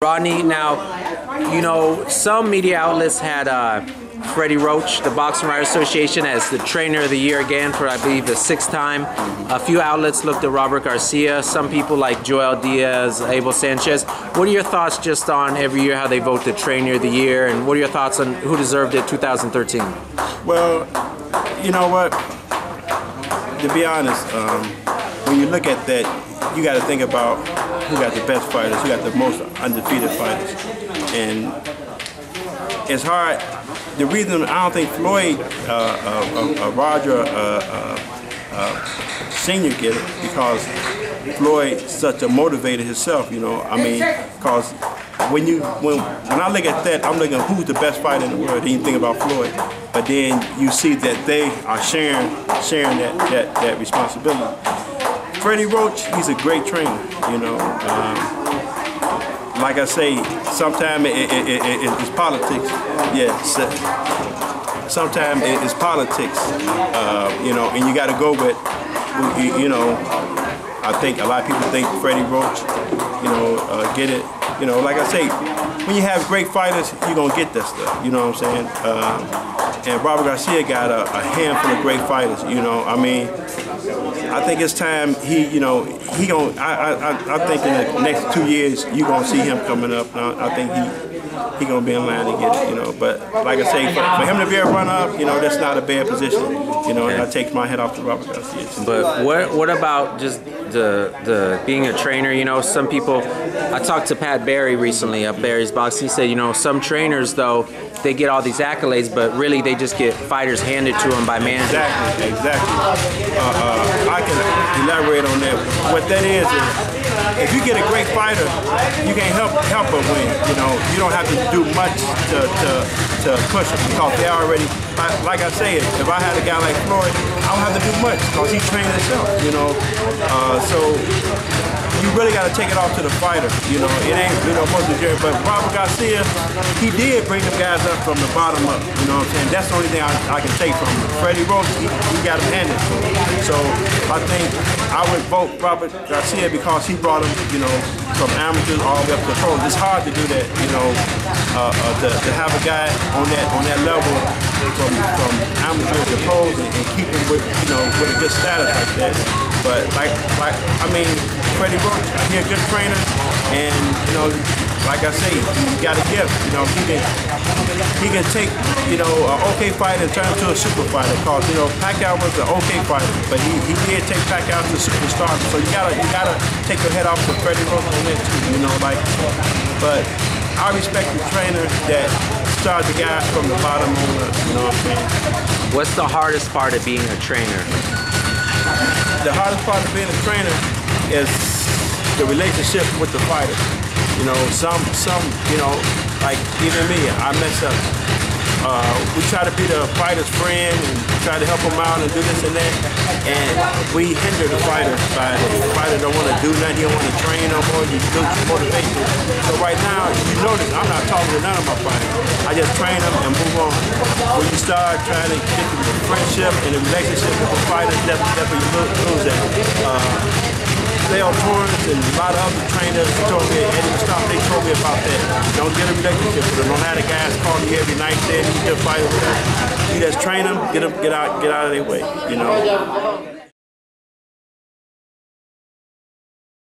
Rodney, now, you know, some media outlets had Freddie Roach, the Boxing Writers Association, as the Trainer of the Year again for, I believe, the 6th time. A few outlets looked at Robert Garcia. Some people like Joel Diaz, Abel Sanchez. What are your thoughts just on every year how they vote the Trainer of the Year, and what are your thoughts on who deserved it 2013? Well, you know what? To be honest, when you look at that, you got to think about who got the best fighters, who got the most undefeated fighters. And it's hard. The reason I don't think Floyd, Roger Sr. get it, because Floyd's such a motivator himself, you know. I mean, because when I look at that, I'm looking at who's the best fighter in the world. Then you think about Floyd, but then you see that they are sharing that responsibility. Freddie Roach, he's a great trainer, you know. Like I say, sometimes it's politics. Yeah, sometimes it's politics, you know, and you got to go with, you know, I think a lot of people think Freddie Roach, you know, get it. You know, like I say, when you have great fighters, you're going to get that stuff, you know what I'm saying? And Robert Garcia got a handful of great fighters, you know. I mean, I think it's time I think in the next 2 years you're gonna see him coming up. I think he gonna be in line to get it, you know. But like I say, for him to be a runner-up, you know, that's not a bad position, you know. And I take my head off to Robert Garcia. But what about just the being a trainer? You know, some people. I talked to Pat Barry recently of Barry's Boxing. He said, you know, some trainers though, they get all these accolades, but really they just get fighters handed to them by managers. Exactly. I can elaborate on that. What that is if you get a great fighter, you can't help but win. You know, you don't have to do much to push them, because they already. Like I say, if I had a guy like Floyd, I don't have to do much because he trained himself. You know, so. You really got to take it off to the fighter, you know. It ain't, you know, most of the but Robert Garcia, he did bring them guys up from the bottom up, you know what I'm saying? That's the only thing I can take from him. Freddie Roach, he got him handed to him. So I think I would vote Robert Garcia because he brought him, you know, from amateurs all the way up to pros. It's hard to do that, you know, to have a guy on that level from amateurs to pros and keep him with, you know, with a good status like that. But like I mean, Freddie Roach, he's a good trainer, and you know, like I say, he got a gift. You know, he can take, you know, an okay fighter and turn him to a super fighter. Cause you know, Pacquiao was an okay fighter, but he did take Pacquiao to superstar. So you gotta take your head off to Freddie Roach on that too. You know, like, but I respect the trainer that started the guy from the bottom on up. You know what I'm saying? What's the hardest part of being a trainer? The hardest part of being a trainer is the relationship with the fighter. You know, some, you know, like even me, I mess up. We try to be the fighter's friend and try to help him out and do this and that, and we hinder the fighter by the fighter don't want to do nothing, he don't want to train no more, you lose motivation. So right now, you notice I'm not talking to none of my fighters. I just train them and move on. When you start trying to get the friendship and the relationship with the fighter, that's where you lose that. Dale Torrance and a lot of other trainers told me, Eddie Mustafa, they told me about that. Don't get a relationship with them. Don't have the guys calling you every night saying you can fight with them. You just train them, get out of their way, you know.